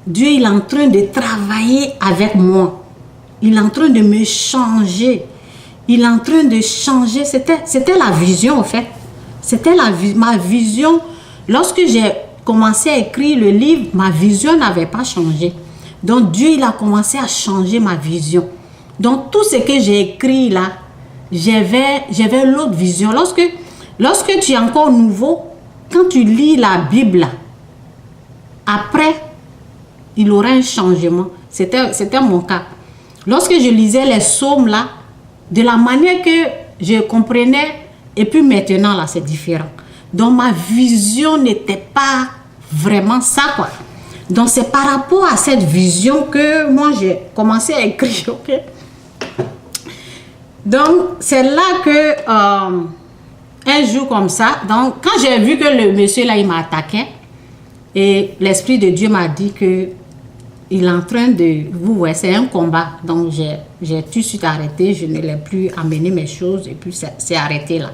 Dieu, il est en train de travailler avec moi. Il est en train de me changer. Il est en train de changer. C'était la vision, en fait. C'était ma vision. Lorsque j'ai commencé à écrire le livre, ma vision n'avait pas changé. Donc, Dieu, il a commencé à changer ma vision. Donc, tout ce que j'ai écrit là, j'avais l'autre vision. Lorsque tu es encore nouveau, quand tu lis la Bible là, après, il aura un changement. C'était mon cas. Lorsque je lisais les psaumes là, de la manière que je comprenais, et puis maintenant là, c'est différent. Donc ma vision n'était pas vraiment ça, quoi. Donc c'est par rapport à cette vision que moi j'ai commencé à écrire, ok? Donc c'est là que un jour comme ça, donc quand j'ai vu que le monsieur là il m'attaquait, et l'Esprit de Dieu m'a dit que il est en train de... Vous voyez, c'est un combat. Donc, j'ai tout de suite arrêté. Je ne l'ai plus amené mes choses. Et puis, c'est arrêté là.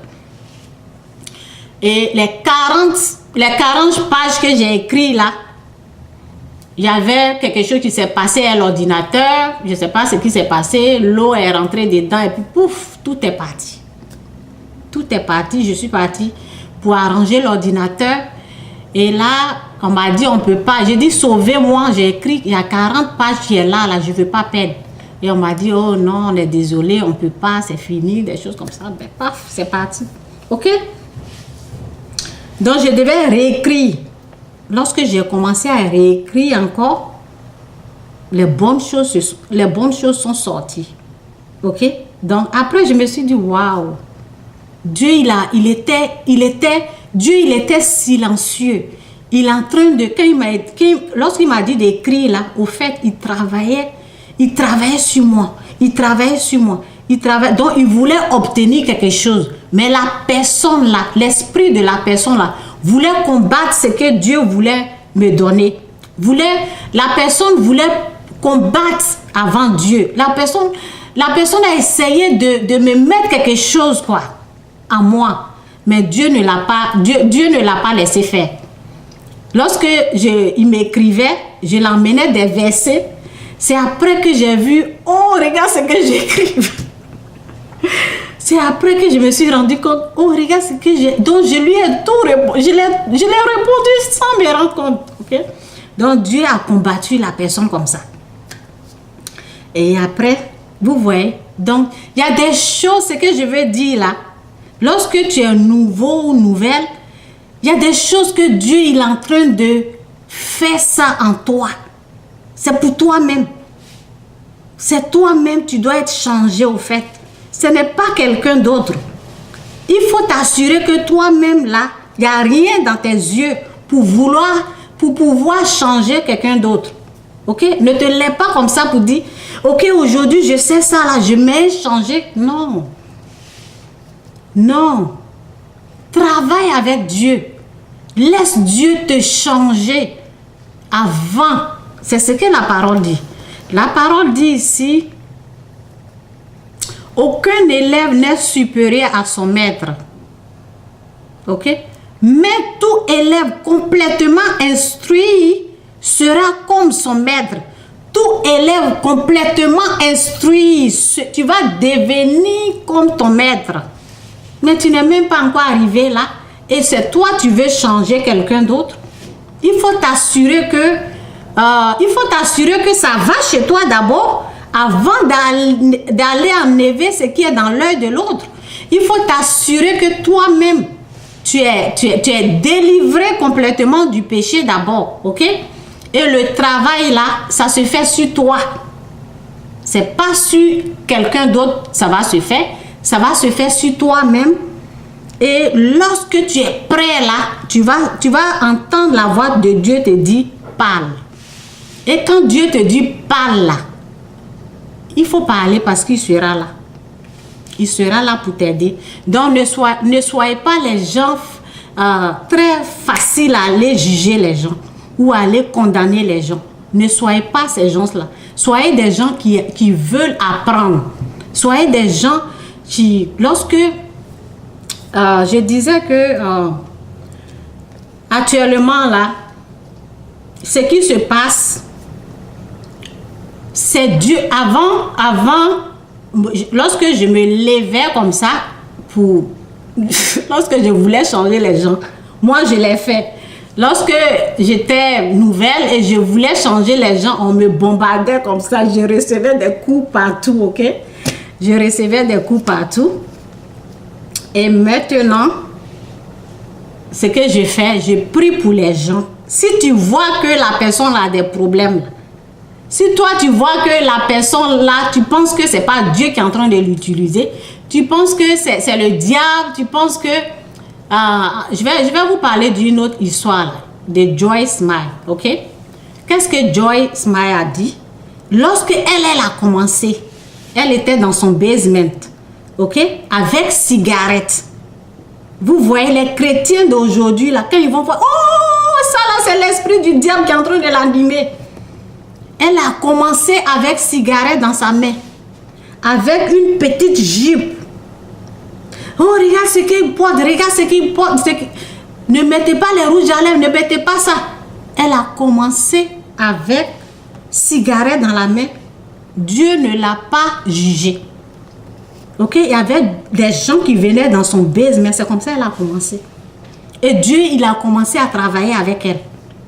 Et les 40 pages que j'ai écrites là, il y avait quelque chose qui s'est passé à l'ordinateur. Je ne sais pas ce qui s'est passé. L'eau est rentrée dedans. Et puis, pouf, tout est parti. Tout est parti. Je suis partie pour arranger l'ordinateur. Et là, on m'a dit, on ne peut pas. J'ai dit, sauvez-moi. J'ai écrit, il y a 40 pages qui est là, je ne veux pas perdre. Et on m'a dit, oh non, on est désolé, on ne peut pas, c'est fini, des choses comme ça. Ben, paf, c'est parti. OK? Donc, je devais réécrire. Lorsque j'ai commencé à réécrire encore, les bonnes choses sont sorties. OK? Donc, après, je me suis dit, waouh, Dieu, Dieu, il était silencieux. Il est en train de... Lorsqu'il m'a dit d'écrire là, au fait, il travaillait sur moi. Donc, il voulait obtenir quelque chose. Mais la personne là, l'esprit de la personne là, voulait combattre ce que Dieu voulait me donner. La personne voulait combattre avant Dieu. La personne a essayé de me mettre quelque chose, quoi, à moi. Mais Dieu ne l'a pas laissé faire. Lorsque il m'écrivait, je l'emmenais des versets. C'est après que j'ai vu, oh, regarde ce que j'écris. C'est après que je me suis rendu compte, oh, regarde ce que j'ai. Donc, je lui ai tout répondu. Je l'ai répondu sans me rendre compte. Okay? Donc, Dieu a combattu la personne comme ça. Et après, vous voyez, donc, il y a des choses, ce que je veux dire là. Lorsque tu es nouveau ou nouvelle, il y a des choses que Dieu il est en train de faire ça en toi. C'est pour toi-même. C'est toi-même, tu dois être changé au fait. Ce n'est pas quelqu'un d'autre. Il faut t'assurer que toi-même là, il n'y a rien dans tes yeux pour pouvoir changer quelqu'un d'autre. Ok? Ne te lève pas comme ça pour dire, ok, aujourd'hui je sais ça là, je vais changer. Non. Non. Travaille avec Dieu. Laisse Dieu te changer avant. C'est ce que la parole dit. La parole dit ici, aucun élève n'est supérieur à son maître. Ok? Mais tout élève complètement instruit sera comme son maître. Tout élève complètement instruit, tu vas devenir comme ton maître. Mais tu n'es même pas encore arrivé là. Et c'est toi, tu veux changer quelqu'un d'autre. Il faut t'assurer que ça va chez toi d'abord avant d'aller enlever ce qui est dans l'œil de l'autre. Il faut t'assurer que toi-même, tu es délivré complètement du péché d'abord. Ok? Et le travail là, ça se fait sur toi. C'est pas sur quelqu'un d'autre, ça va se faire. Ça va se faire sur toi-même. Et lorsque tu es prêt là, tu vas entendre la voix de Dieu te dire parle. Et quand Dieu te dit parle là, il faut parler parce qu'il sera là. Il sera là pour t'aider. Donc ne soyez pas les gens très faciles à aller juger les gens ou à aller condamner les gens. Ne soyez pas ces gens-là. Soyez des gens qui veulent apprendre. Soyez des gens qui, lorsque je disais que actuellement là, ce qui se passe c'est Dieu. Avant, lorsque je me levais comme ça, lorsque je voulais changer les gens, moi je l'ai fait. Lorsque j'étais nouvelle et je voulais changer les gens, on me bombardait comme ça. Je recevais des coups partout, ok? Je recevais des coups partout. Et maintenant, ce que je fais, je prie pour les gens. Si tu vois que la personne a des problèmes, si toi tu vois que la personne là, tu penses que c'est pas Dieu qui est en train de l'utiliser, tu penses que c'est le diable, tu penses que... je vais vous parler d'une autre histoire là, de Joy Smile, ok? Qu'est-ce que Joy Smile a dit? Lorsque elle a commencé, elle était dans son basement, ok? Avec cigarette. Vous voyez les chrétiens d'aujourd'hui là, quand ils vont voir, oh, ça là c'est l'esprit du diable qui est en train de l'animer. Elle a commencé avec cigarette dans sa main, avec une petite jupe. Oh, regarde ce qu'il porte, regarde ce qu'il porte. Ne mettez pas les rouges à lèvres, ne mettez pas ça. Elle a commencé avec cigarette dans la main. Dieu ne l'a pas jugée. Ok, il y avait des gens qui venaient dans son basement, c'est comme ça qu'elle a commencé. Et Dieu, il a commencé à travailler avec elle.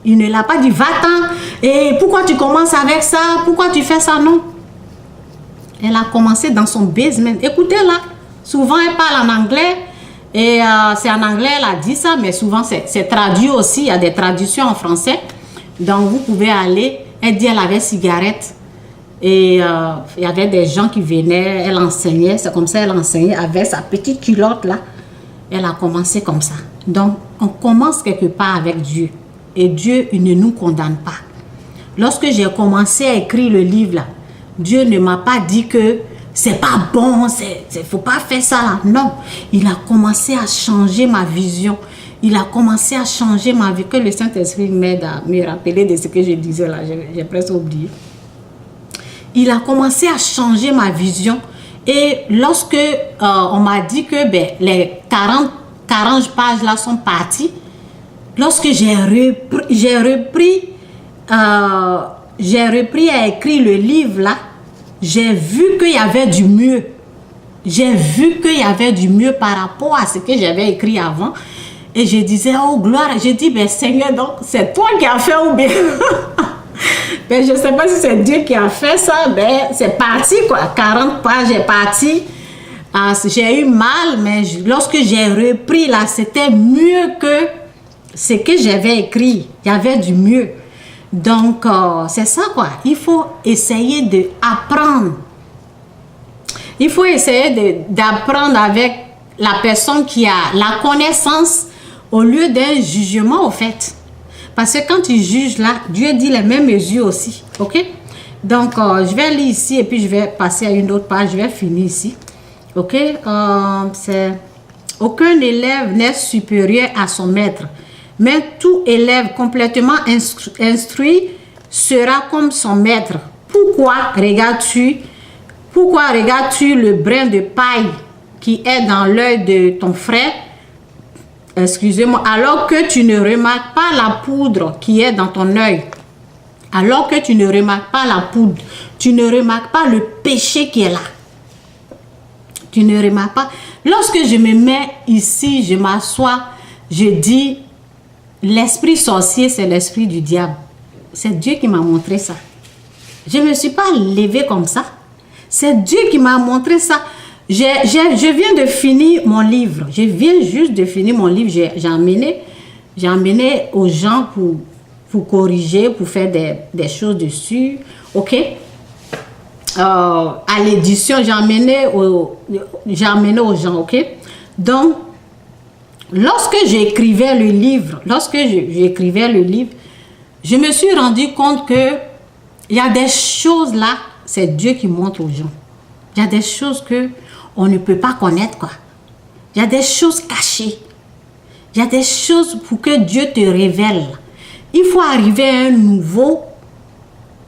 Il ne l'a pas dit, va-t'en, et pourquoi tu commences avec ça, pourquoi tu fais ça, non. Elle a commencé dans son basement. Écoutez-la, souvent elle parle en anglais, et c'est en anglais, elle a dit ça, mais souvent c'est traduit aussi, il y a des traductions en français. Donc vous pouvez aller, elle dit elle avait cigarette. Et il y avait des gens qui venaient, elle enseignait, c'est comme ça elle enseignait avec sa petite culotte là. Elle a commencé comme ça. Donc, on commence quelque part avec Dieu. Et Dieu, il ne nous condamne pas. Lorsque j'ai commencé à écrire le livre là, Dieu ne m'a pas dit que c'est pas bon, faut pas faire ça là. Non, il a commencé à changer ma vision. Il a commencé à changer ma vie. Que le Saint-Esprit m'aide à me rappeler de ce que je disais là, j'ai presque oublié. Il a commencé à changer ma vision. Et lorsque on m'a dit que les 40 pages là sont parties, lorsque j'ai repris à écrire le livre là, j'ai vu qu'il y avait du mieux. J'ai vu qu'il y avait du mieux par rapport à ce que j'avais écrit avant. Et je disais, oh gloire, j'ai dit, Seigneur, donc c'est toi qui as fait ou bien... Ben, je ne sais pas si c'est Dieu qui a fait ça, ben, c'est parti quoi, 40 pages est parti. J'ai eu mal, mais lorsque j'ai repris là, c'était mieux que ce que j'avais écrit. Il y avait du mieux. Donc, c'est ça quoi, il faut essayer d'apprendre. Il faut essayer d'apprendre avec la personne qui a la connaissance au lieu d'un jugement au fait. Parce que quand tu juges là, Dieu dit les mêmes mesures aussi. Ok? Donc, je vais lire ici et puis je vais passer à une autre page. Je vais finir ici. Ok? Aucun élève n'est supérieur à son maître. Mais tout élève complètement instruit sera comme son maître. Pourquoi regardes-tu le brin de paille qui est dans l'œil de ton frère? Excusez-moi, alors que tu ne remarques pas la poudre qui est dans ton œil, alors que tu ne remarques pas la poudre, tu ne remarques pas le péché qui est là. Tu ne remarques pas. Lorsque je me mets ici, je m'assois, je dis, l'esprit sorcier, c'est l'esprit du diable. C'est Dieu qui m'a montré ça. Je ne me suis pas levée comme ça. C'est Dieu qui m'a montré ça. Je viens de finir mon livre. Je viens juste de finir mon livre. J'ai amené aux gens pour corriger, pour faire des choses dessus. OK? À l'édition, j'ai amené aux gens. OK? Donc, lorsque j'écrivais le livre, je me suis rendu compte que il y a des choses là, c'est Dieu qui montre aux gens. Il y a des choses que on ne peut pas connaître, quoi. Il y a des choses cachées. Il y a des choses pour que Dieu te révèle. Il faut arriver à un niveau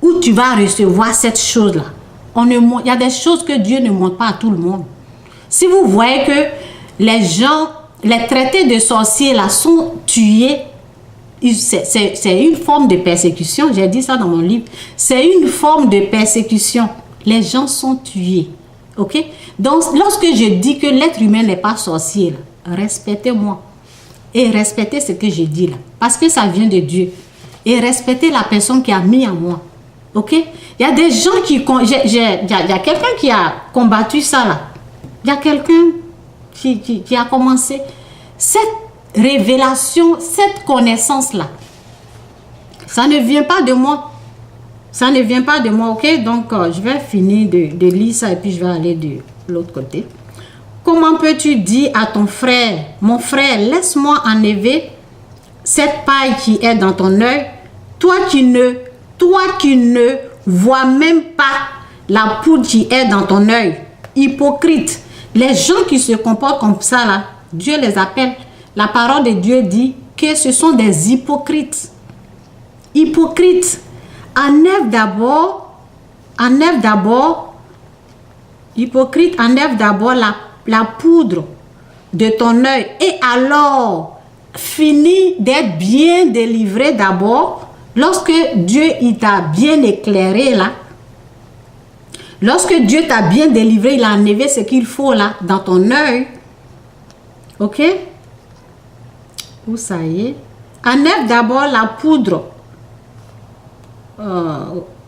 où tu vas recevoir cette chose-là. Il y a des choses que Dieu ne montre pas à tout le monde. Si vous voyez que les gens, les traités de sorciers là sont tués, c'est une forme de persécution. J'ai dit ça dans mon livre. C'est une forme de persécution. Les gens sont tués. Ok? Donc, lorsque je dis que l'être humain n'est pas sorcier, respectez-moi. Et respectez ce que je dis là. Parce que ça vient de Dieu. Et respectez la personne qui a mis en moi. Ok? Il y a des gens qui... Il y a quelqu'un qui a combattu ça là. Il y a quelqu'un qui a commencé. Cette révélation, cette connaissance-là, ça ne vient pas de moi. Ça ne vient pas de moi, ok? Donc, je vais finir de lire ça et puis je vais aller de l'autre côté. Comment peux-tu dire à ton frère, mon frère, laisse-moi enlever cette paille qui est dans ton œil, toi qui ne vois même pas la poudre qui est dans ton œil. Hypocrite. Les gens qui se comportent comme ça, là, Dieu les appelle. La parole de Dieu dit que ce sont des hypocrites. Hypocrites. Enlève d'abord, hypocrite, enlève d'abord la poudre de ton œil et alors finis d'être bien délivré d'abord. Lorsque Dieu il t'a bien éclairé là, lorsque Dieu t'a bien délivré, il a enlevé ce qu'il faut là dans ton œil. Ok? Où ça y est? Enlève d'abord la poudre.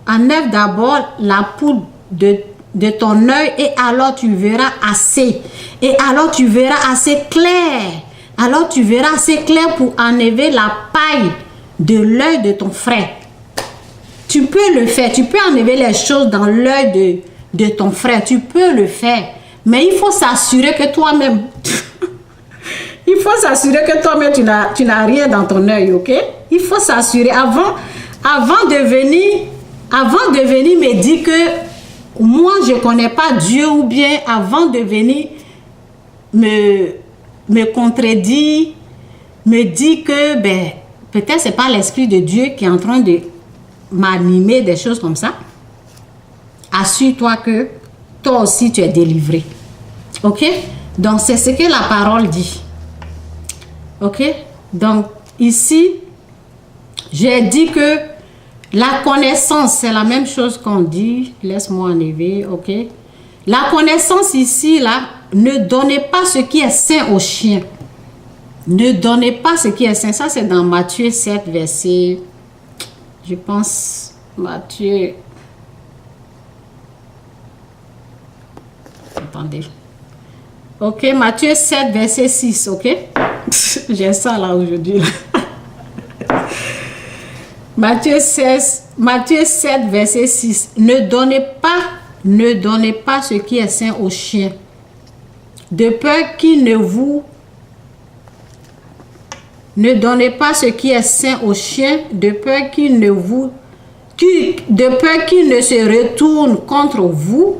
Enlève d'abord la poudre de ton œil et alors tu verras assez. Et alors tu verras assez clair. Alors tu verras assez clair pour enlever la paille de l'œil de ton frère. Tu peux le faire. Tu peux enlever les choses dans l'œil de ton frère. Tu peux le faire. Mais il faut s'assurer que toi-même... il faut s'assurer que toi-même, tu n'as rien dans ton œil, ok? Il faut s'assurer. Avant de venir me dire que moi, je ne connais pas Dieu ou bien avant de venir me contredire, me dire que ben, peut-être ce n'est pas l'Esprit de Dieu qui est en train de m'animer, des choses comme ça. Assure-toi que toi aussi, tu es délivré. Ok? Donc, c'est ce que la parole dit. Ok? Donc, ici, j'ai dit que la connaissance, c'est la même chose qu'on dit. Laisse-moi enlever, ok? La connaissance ici, là, ne donnez pas ce qui est sain aux chiens. Ne donnez pas ce qui est sain. Ça, c'est dans Matthieu 7, verset... Je pense, Matthieu... Attendez. Ok, Matthieu 7, verset 6, ok? J'ai ça là aujourd'hui. Matthieu 7, verset 6. Ne donnez pas ce qui est sain aux chiens, de peur qu'ils ne vous... Ne donnez pas ce qui est sain aux chiens, de peur qu'ils ne se retournent contre vous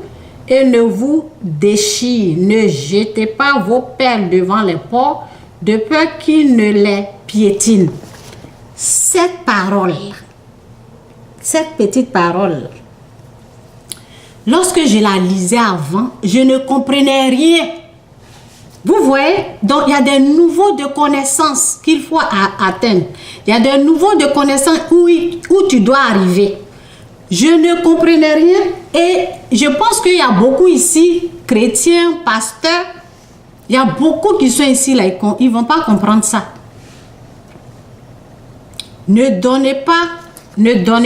et ne vous déchirent. Ne jetez pas vos perles devant les porcs, de peur qu'ils ne les piétinent. Cette parole, cette petite parole, lorsque je la lisais avant, je ne comprenais rien. Vous voyez, donc il y a des niveaux de connaissances qu'il faut atteindre. Il y a des niveaux de connaissances où tu dois arriver. Je ne comprenais rien et je pense qu'il y a beaucoup ici, chrétiens, pasteurs, il y a beaucoup qui sont ici, là, ils ne vont pas comprendre ça. Ne donnez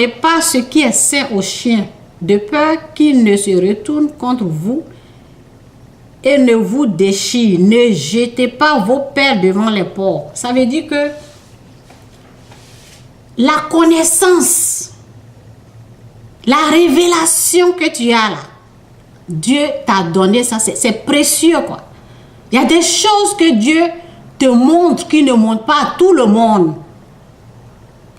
pas ce qui est sain aux chiens, de peur qu'ils ne se retournent contre vous et ne vous déchirent. Ne jetez pas vos perles devant les porcs. Ça veut dire que la connaissance, la révélation que tu as là, Dieu t'a donné ça, c'est précieux quoi. Il y a des choses que Dieu te montre qui ne montre pas à tout le monde.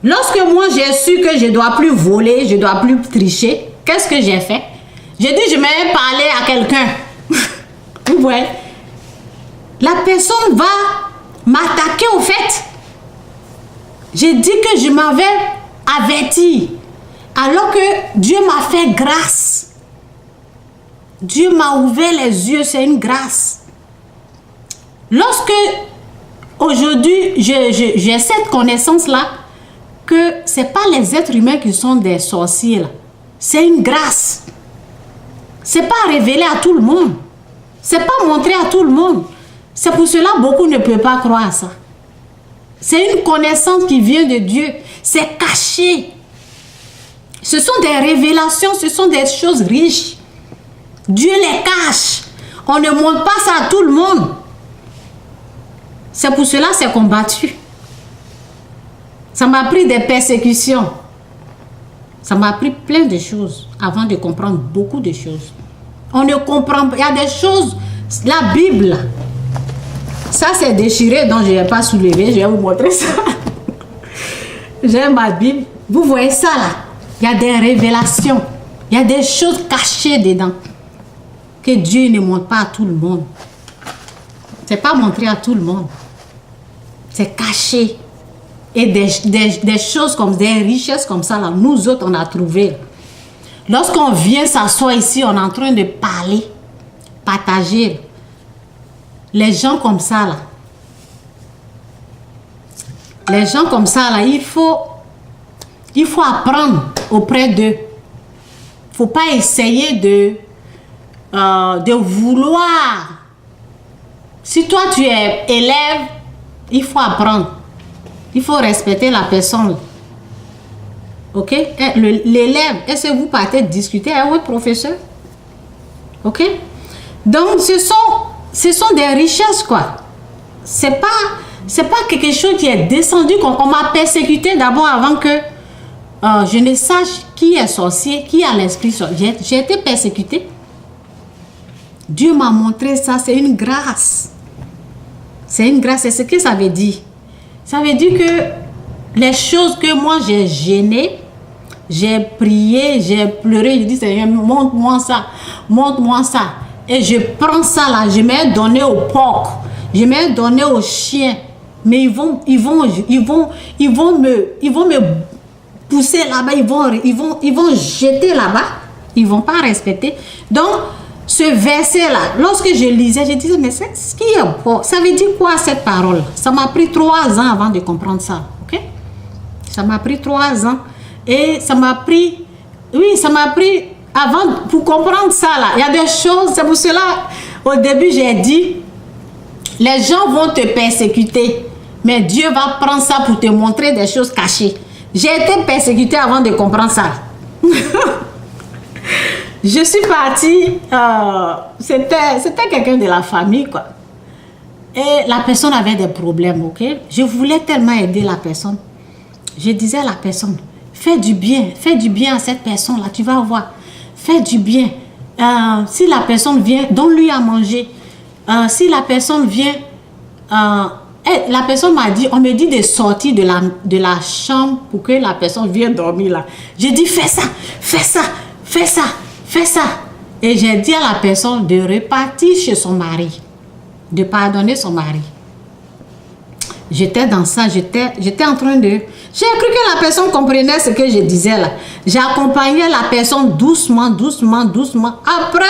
Lorsque moi j'ai su que je ne dois plus voler, je ne dois plus tricher, qu'est-ce que j'ai fait? J'ai dit je vais parler à quelqu'un. Vous voyez? La personne va m'attaquer au fait. J'ai dit que je m'avais averti. Alors que Dieu m'a fait grâce. Dieu m'a ouvert les yeux, c'est une grâce. Lorsque aujourd'hui, j'ai cette connaissance-là que ce n'est pas les êtres humains qui sont des sorciers. C'est une grâce. Ce n'est pas révélé à tout le monde. Ce n'est pas montré à tout le monde. C'est pour cela que beaucoup ne peuvent pas croire à ça. C'est une connaissance qui vient de Dieu. C'est caché. Ce sont des révélations, ce sont des choses riches. Dieu les cache. On ne montre pas ça à tout le monde. C'est pour cela que c'est combattu. Ça m'a pris des persécutions. Ça m'a pris plein de choses avant de comprendre beaucoup de choses. On ne comprend pas. Il y a des choses. La Bible, ça c'est déchiré, donc je ne vais pas soulever. Je vais vous montrer ça. J'ai ma Bible. Vous voyez ça là? Il y a des révélations. Il y a des choses cachées dedans. Que Dieu ne montre pas à tout le monde. Ce n'est pas montré à tout le monde. C'est caché. Et des choses comme des richesses comme ça, là, nous autres, on a trouvé. Lorsqu'on vient s'asseoir ici, on est en train de parler, partager. Les gens comme ça, là. Les gens comme ça, là, il faut apprendre auprès d'eux. Il ne faut pas essayer de vouloir. Si toi, tu es élève, il faut apprendre. Il faut respecter la personne. Ok? L'élève, est-ce que vous partez discuter avec votre professeur? Ok? Donc, ce sont des richesses, quoi. C'est pas quelque chose qui est descendu. On m'a persécuté d'abord avant que je ne sache qui est sorcier, qui a l'esprit sorcier. J'ai été persécuté. Dieu m'a montré ça. C'est une grâce. C'est une grâce. C'est ce que ça veut dire. Ça veut dire que les choses que moi j'ai gênées, j'ai prié, j'ai pleuré, je dis Seigneur, montre-moi ça, montre-moi ça. Et je prends ça là, je vais donner au porc, je vais donner aux chiens. Mais ils vont me pousser là-bas, ils vont jeter là-bas, ils vont pas respecter. Donc ce verset-là, lorsque je lisais, je disais, mais c'est ce qui est beau. Ça veut dire quoi cette parole? Ça m'a pris 3 ans avant de comprendre ça. Ok? Ça m'a pris 3 ans. Et ça m'a pris, avant pour comprendre ça là. Il y a des choses, c'est pour cela, au début j'ai dit, les gens vont te persécuter, mais Dieu va prendre ça pour te montrer des choses cachées. J'ai été persécutée avant de comprendre ça. Je suis partie, c'était quelqu'un de la famille, quoi. Et la personne avait des problèmes, ok? Je voulais tellement aider la personne. Je disais à la personne, fais du bien à cette personne-là, tu vas voir. Fais du bien. Si la personne vient, donne-lui à manger. Si la personne vient, la personne m'a dit, on me dit de sortir de la chambre pour que la personne vienne dormir là. J'ai dit, fais ça, fais ça, fais ça. Fais ça. Et j'ai dit à la personne de repartir chez son mari, de pardonner son mari. J'étais dans ça, j'étais en train de... J'ai cru que la personne comprenait ce que je disais là. J'accompagnais la personne doucement, doucement, doucement. Après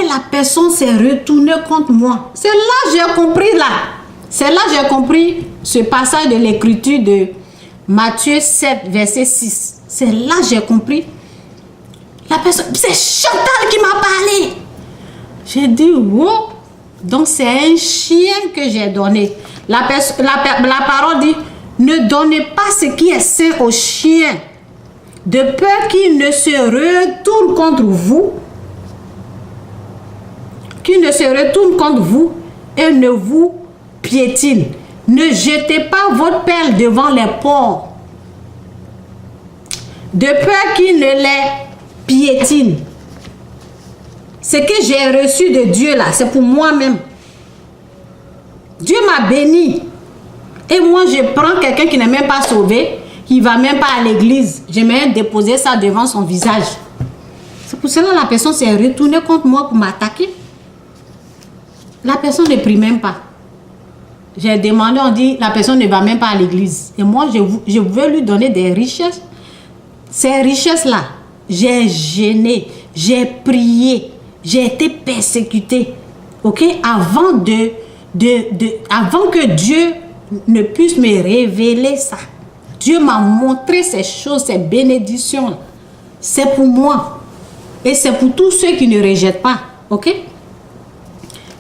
la personne s'est retournée contre moi. C'est là que j'ai compris là. C'est là que j'ai compris ce passage de l'écriture de Matthieu 7, verset 6. C'est là que j'ai compris. La personne, c'est Chantal qui m'a parlé. J'ai dit, wow. Donc c'est un chien que j'ai donné. La parole dit, ne donnez pas ce qui est sain au chien, de peur qu'il ne se retourne contre vous. Qu'il ne se retourne contre vous et ne vous piétine. Ne jetez pas votre perle devant les porcs, de peur qu'il ne les piétine. Ce que j'ai reçu de Dieu là, c'est pour moi-même. Dieu m'a béni. Et moi, je prends quelqu'un qui n'est même pas sauvé, qui ne va même pas à l'église. Je vais déposer ça devant son visage. C'est pour cela que la personne s'est retournée contre moi pour m'attaquer. La personne ne prie même pas. J'ai demandé, on dit, la personne ne va même pas à l'église. Et moi, je veux lui donner des richesses. Ces richesses-là, j'ai gêné, j'ai prié, j'ai été persécutée. Ok? Avant que Dieu ne puisse me révéler ça. Dieu m'a montré ces choses, ces bénédictions. C'est pour moi. Et c'est pour tous ceux qui ne rejettent pas. Ok?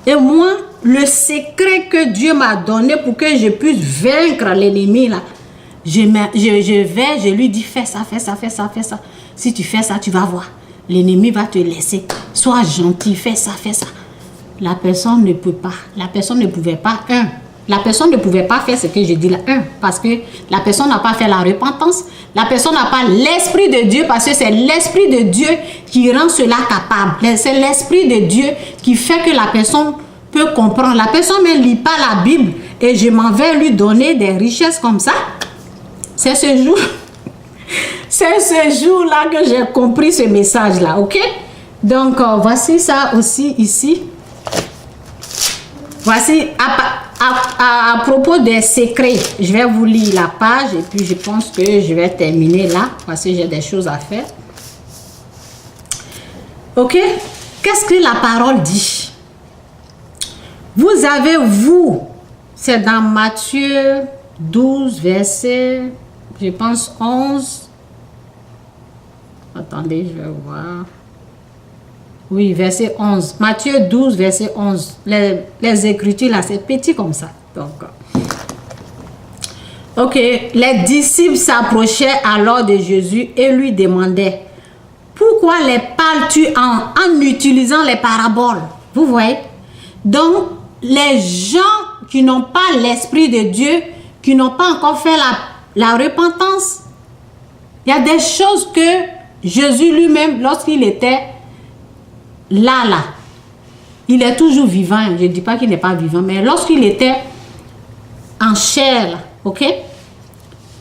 Et moi, le secret que Dieu m'a donné pour que je puisse vaincre l'ennemi, là, je lui dis, fais ça, fais ça, fais ça, fais ça. Si tu fais ça, tu vas voir. L'ennemi va te laisser. Sois gentil, fais ça, fais ça. La personne ne peut pas. La personne ne pouvait pas. La personne ne pouvait pas faire ce que je dis là. Parce que la personne n'a pas fait la repentance. La personne n'a pas l'Esprit de Dieu, parce que c'est l'Esprit de Dieu qui rend cela capable. C'est l'Esprit de Dieu qui fait que la personne peut comprendre. La personne ne lit pas la Bible et je m'en vais lui donner des richesses comme ça. C'est ce jour. C'est ce jour-là que j'ai compris ce message-là, ok? Donc, voici ça aussi ici. Voici, à propos des secrets, je vais vous lire la page et puis je pense que je vais terminer là, parce que j'ai des choses à faire. Ok? Qu'est-ce que la parole dit? Vous avez, c'est dans Matthieu 12, verset, je pense 11. Attendez, je vais voir. Oui, verset 11. Matthieu 12, verset 11. Les écritures, là, c'est petit comme ça. Donc, ok. Les disciples s'approchaient alors de Jésus et lui demandaient, pourquoi les parles-tu en utilisant les paraboles? Vous voyez? Donc, les gens qui n'ont pas l'Esprit de Dieu, qui n'ont pas encore fait la repentance, il y a des choses que Jésus lui-même, lorsqu'il était là, il est toujours vivant. Je ne dis pas qu'il n'est pas vivant, mais lorsqu'il était en chair, là, ok?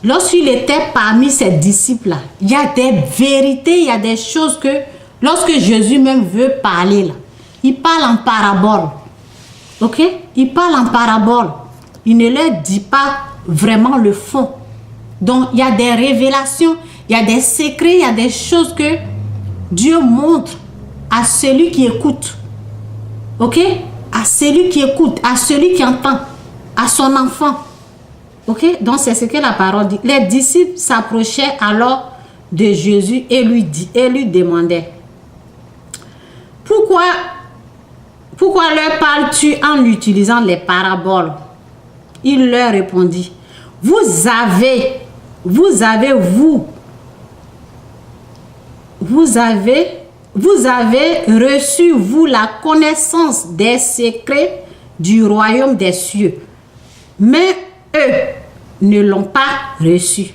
Lorsqu'il était parmi ses disciples, là, il y a des vérités, il y a des choses que, lorsque Jésus même veut parler, là, il parle en parabole. Ok? Il parle en parabole. Il ne leur dit pas vraiment le fond. Donc, il y a des révélations, il y a des secrets, il y a des choses que Dieu montre à celui qui écoute. Ok? À celui qui écoute, à celui qui entend, à son enfant. Ok? Donc, c'est ce que la parole dit. Les disciples s'approchaient alors de Jésus et lui demandaient, pourquoi leur parles-tu en utilisant les paraboles? Il leur répondit, vous avez reçu, vous, la connaissance des secrets du royaume des cieux, mais eux ne l'ont pas reçu.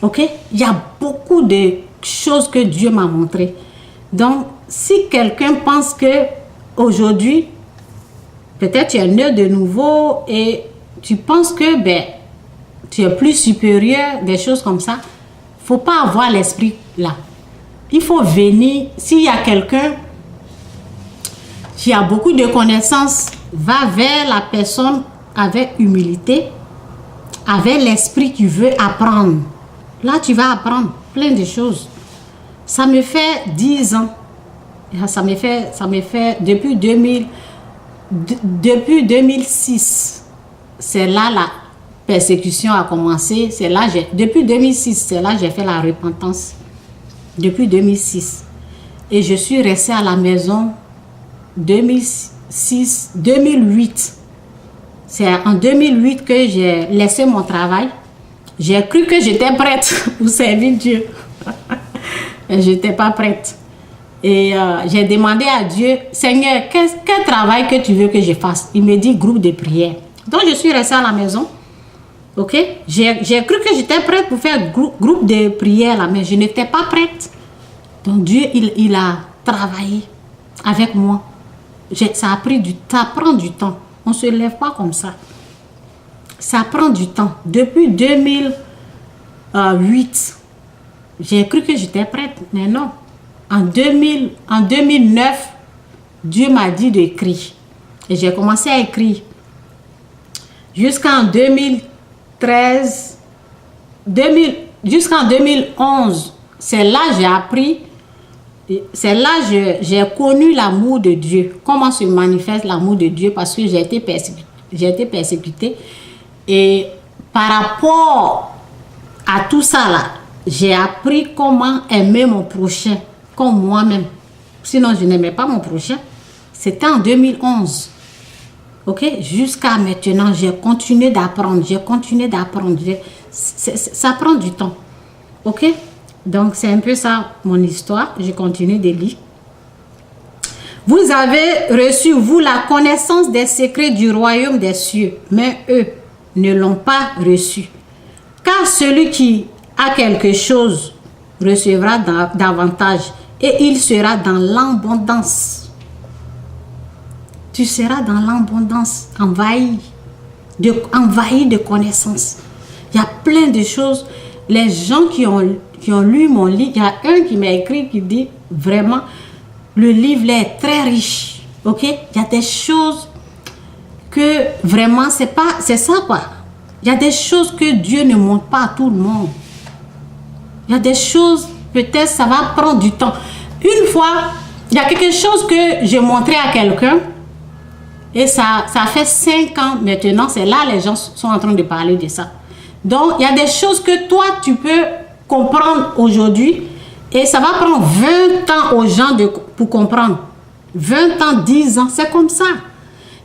Ok? Il y a beaucoup de choses que Dieu m'a montrées. Donc, si quelqu'un pense que aujourd'hui, peut-être tu es né de nouveau et tu penses que tu es plus supérieur, des choses comme ça, il ne faut pas avoir l'esprit là. Il faut venir, s'il y a quelqu'un qui a beaucoup de connaissances, va vers la personne avec humilité, avec l'esprit qui veut apprendre. Là, tu vas apprendre plein de choses. Ça me fait 10 ans. Ça me fait depuis 2006. C'est là la persécution a commencé. C'est là depuis 2006, c'est là j'ai fait la repentance. Depuis 2006. Et je suis restée à la maison 2008. C'est en 2008 que j'ai laissé mon travail. J'ai cru que j'étais prête pour servir Dieu. Je n'étais pas prête. Et j'ai demandé à Dieu, Seigneur, quel travail que tu veux que je fasse? Il me dit groupe de prière. Donc je suis restée à la maison. Ok? J'ai cru que j'étais prête pour faire groupe de prière là, mais je n'étais pas prête. Donc Dieu, il a travaillé avec moi. Ça prend du temps. On ne se lève pas comme ça. Ça prend du temps. Depuis 2008, j'ai cru que j'étais prête, mais non. En 2009, Dieu m'a dit d'écrire. Et j'ai commencé à écrire. Jusqu'en 2013, jusqu'en 2011, c'est là que j'ai appris c'est là que j'ai connu l'amour de Dieu. Comment se manifeste l'amour de Dieu? Parce que j'ai été persécutée. Et par rapport à tout ça là, j'ai appris comment aimer mon prochain comme moi-même. Sinon, je n'aimais pas mon prochain. C'était en 2011. Ok? Jusqu'à maintenant, j'ai continué d'apprendre. Ça prend du temps. Ok? Donc, c'est un peu ça mon histoire. Je continue de lire. Vous avez reçu, vous, la connaissance des secrets du royaume des cieux, mais eux ne l'ont pas reçu. Car celui qui a quelque chose recevra davantage et il sera dans l'abondance. Tu seras dans l'abondance, envahi de connaissances. Il y a plein de choses. Les gens qui ont lu mon livre, il y a un qui m'a écrit qui dit vraiment, le livre là est très riche. Ok? Il y a des choses que vraiment, c'est ça quoi. Il y a des choses que Dieu ne montre pas à tout le monde. Il y a des choses, peut-être ça va prendre du temps. Une fois, il y a quelque chose que j'ai montré à quelqu'un et ça fait 5 ans maintenant. C'est là les gens sont en train de parler de ça. Donc, il y a des choses que toi, tu peux comprendre aujourd'hui et ça va prendre 20 ans aux gens pour comprendre. 20 ans, 10 ans, c'est comme ça.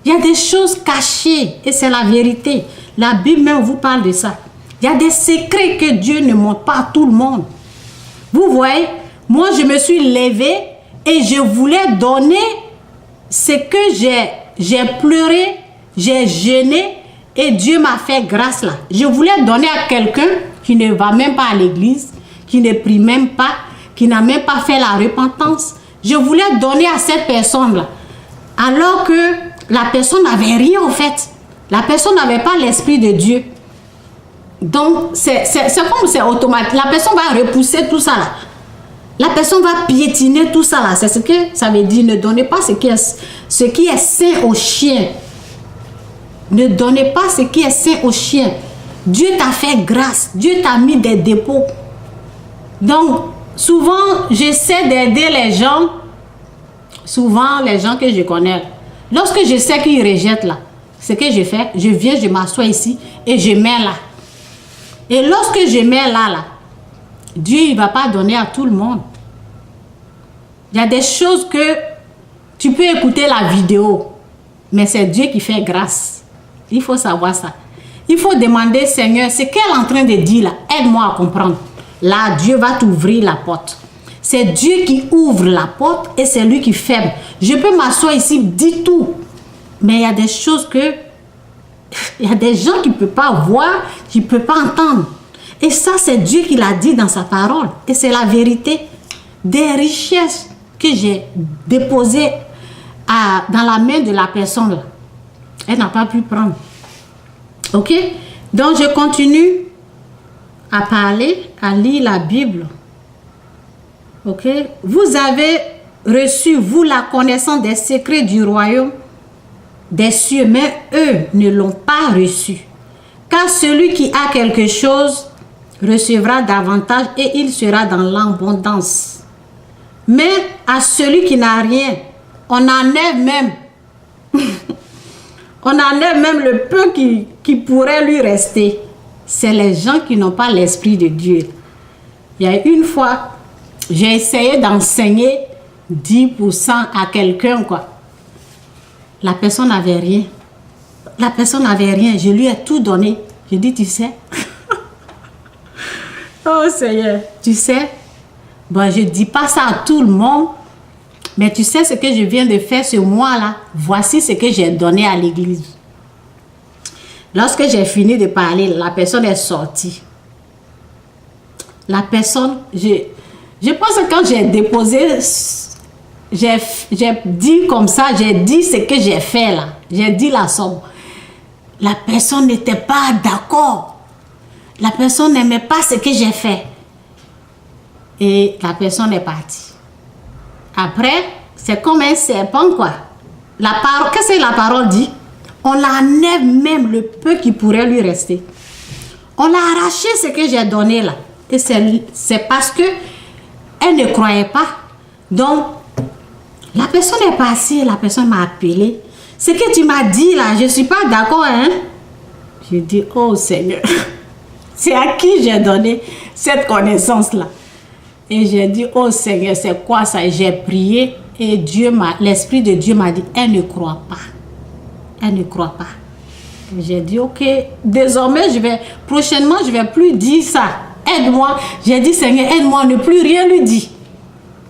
Il y a des choses cachées et c'est la vérité. La Bible même vous parle de ça. Il y a des secrets que Dieu ne montre pas à tout le monde. Vous voyez, moi je me suis levée et je voulais donner ce que j'ai pleuré, j'ai jeûné et Dieu m'a fait grâce là. Je voulais donner à quelqu'un qui ne va même pas à l'église, qui ne prie même pas, qui n'a même pas fait la repentance. Je voulais donner à cette personne là. Alors que la personne n'avait rien en fait. La personne n'avait pas l'esprit de Dieu. Donc, c'est comme c'est automatique. La personne va repousser tout ça là. La personne va piétiner tout ça là. C'est ce que ça veut dire. Ne donnez pas ce qui est sain aux chiens. Ne donnez pas ce qui est sain aux chiens. Dieu t'a fait grâce. Dieu t'a mis des dépôts. Donc, souvent, j'essaie d'aider les gens. Souvent, les gens que je connais. Lorsque je sais qu'ils rejettent là, ce que je fais, je viens, je m'assois ici et je mets là. Et lorsque je mets là, Dieu ne va pas donner à tout le monde. Il y a des choses que tu peux écouter la vidéo, mais c'est Dieu qui fait grâce. Il faut savoir ça. Il faut demander, Seigneur, ce qu'elle est en train de dire là, aide-moi à comprendre. Là, Dieu va t'ouvrir la porte. C'est Dieu qui ouvre la porte et c'est lui qui ferme. Je peux m'asseoir ici, dis tout. Mais il y a des choses que... Il y a des gens qui ne peuvent pas voir, qui ne peuvent pas entendre. Et ça, c'est Dieu qui l'a dit dans sa parole. Et c'est la vérité. Des richesses que j'ai déposées dans la main de la personne. Elle n'a pas pu prendre. Ok? Donc, je continue à parler, à lire la Bible. Ok? Vous avez reçu, vous, la connaissance des secrets du royaume des cieux, mais eux ne l'ont pas reçu. Car celui qui a quelque chose recevra davantage et il sera dans l'abondance. Mais à celui qui n'a rien, on enlève même on enlève même le peu qui pourrait lui rester. C'est les gens qui n'ont pas l'esprit de Dieu. Il y a une fois, j'ai essayé d'enseigner 10% à quelqu'un, quoi. La personne n'avait rien. La personne n'avait rien. Je lui ai tout donné. Je dis, tu sais. Oh Seigneur, tu sais. Bon, je ne dis pas ça à tout le monde. Mais tu sais ce que je viens de faire ce mois-là. Voici ce que j'ai donné à l'église. Lorsque j'ai fini de parler, la personne est sortie. La personne, je pense que quand j'ai déposé... J'ai dit comme ça, j'ai dit ce que j'ai fait là. J'ai dit la somme. La personne n'était pas d'accord. La personne n'aimait pas ce que j'ai fait. Et la personne est partie. Après, c'est comme un serpent quoi. Qu'est-ce que la parole dit? On l'enlève même le peu qui pourrait lui rester. On l'a arraché ce que j'ai donné là. Et c'est parce que elle ne croyait pas. Donc, la personne est passée, la personne m'a appelé. Ce que tu m'as dit là, je ne suis pas d'accord, hein? Je dis, oh Seigneur, c'est à qui j'ai donné cette connaissance-là? Et j'ai dit, oh Seigneur, c'est quoi ça? J'ai prié et l'Esprit de Dieu m'a dit, elle ne croit pas. Elle ne croit pas. J'ai dit, ok, désormais, prochainement, je ne vais plus dire ça. Aide-moi. J'ai dit, Seigneur, aide-moi, ne plus rien lui dire.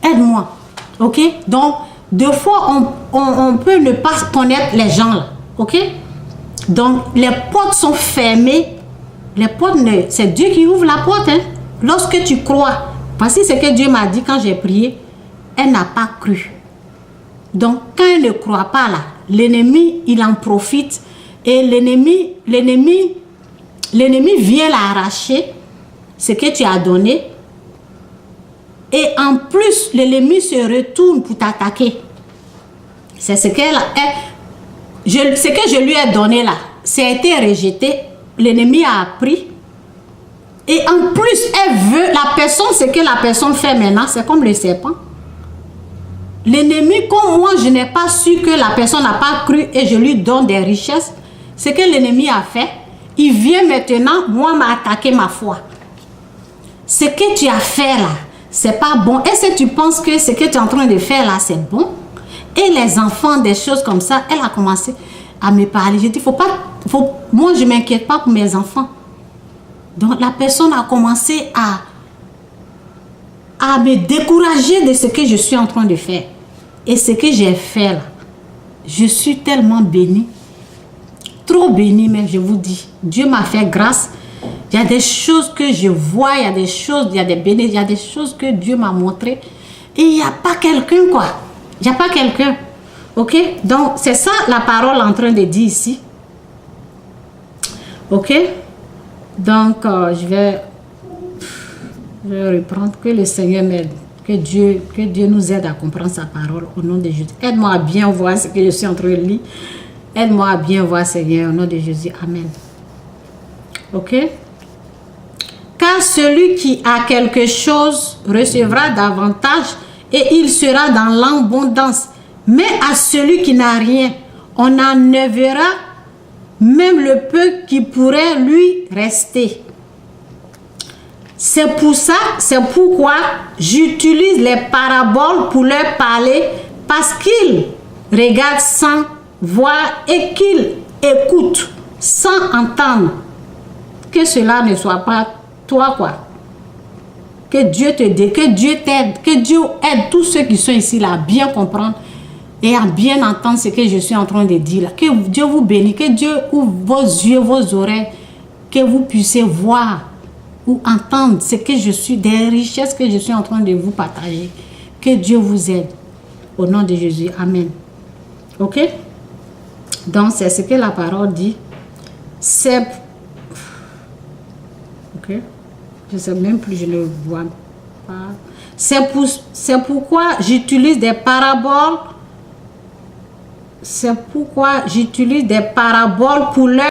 Aide-moi. Ok? Donc, deux fois, on peut ne pas connaître les gens là. Ok? Donc, les portes sont fermées. Les portes, c'est Dieu qui ouvre la porte. Hein? Lorsque tu crois. Parce que c'est ce que Dieu m'a dit quand j'ai prié. Elle n'a pas cru. Donc, quand elle ne croit pas là, l'ennemi, il en profite. Et l'ennemi vient l'arracher. Ce que tu as donné. Et en plus, l'ennemi se retourne pour t'attaquer. C'est ce que je lui ai donné là. Ça a été rejeté. L'ennemi a appris. Et en plus, elle veut, ce que la personne fait maintenant, c'est comme le serpent. L'ennemi, comme moi, je n'ai pas su que la personne n'a pas cru et je lui donne des richesses. Ce que l'ennemi a fait, il vient maintenant, moi, m'attaquer ma foi. Ce que tu as fait là, c'est pas bon. Est-ce que tu penses que ce que tu es en train de faire là, c'est bon? Et les enfants, des choses comme ça, elle a commencé à me parler. J'ai dit, moi, je ne m'inquiète pas pour mes enfants. Donc, la personne a commencé à me décourager de ce que je suis en train de faire. Et ce que j'ai fait là, je suis tellement bénie. Trop bénie même, je vous dis. Dieu m'a fait grâce. Il y a des choses que je vois, il y a des choses, il y a des bénédictions, il y a des choses que Dieu m'a montrées. Et il n'y a pas quelqu'un, quoi. Il n'y a pas quelqu'un. Ok? Donc, c'est ça la parole en train de dire ici. Ok? Donc, je vais reprendre. Que le Seigneur m'aide. Que Dieu nous aide à comprendre sa parole au nom de Jésus. Aide-moi à bien voir ce que je suis en train de lire. Aide-moi à bien voir, Seigneur, au nom de Jésus. Amen. Ok? Car celui qui a quelque chose recevra davantage et il sera dans l'abondance. Mais à celui qui n'a rien, on enlèvera même le peu qui pourrait lui rester. C'est pourquoi j'utilise les paraboles pour leur parler, parce qu'ils regardent sans voir et qu'ils écoutent sans entendre. Que cela ne soit pas toi, quoi. Que Dieu te dé, que Dieu t'aide, que Dieu aide tous ceux qui sont ici là à bien comprendre et à bien entendre ce que je suis en train de dire là. Que Dieu vous bénisse, que Dieu ouvre vos yeux, vos oreilles, que vous puissiez voir ou entendre ce que je suis, des richesses que je suis en train de vous partager. Que Dieu vous aide. Au nom de Jésus. Amen. Ok? Donc, c'est ce que la parole dit. C'est... Ok? Je ne sais même plus, je ne vois pas. C'est pourquoi j'utilise des paraboles. C'est pourquoi j'utilise des paraboles pour leur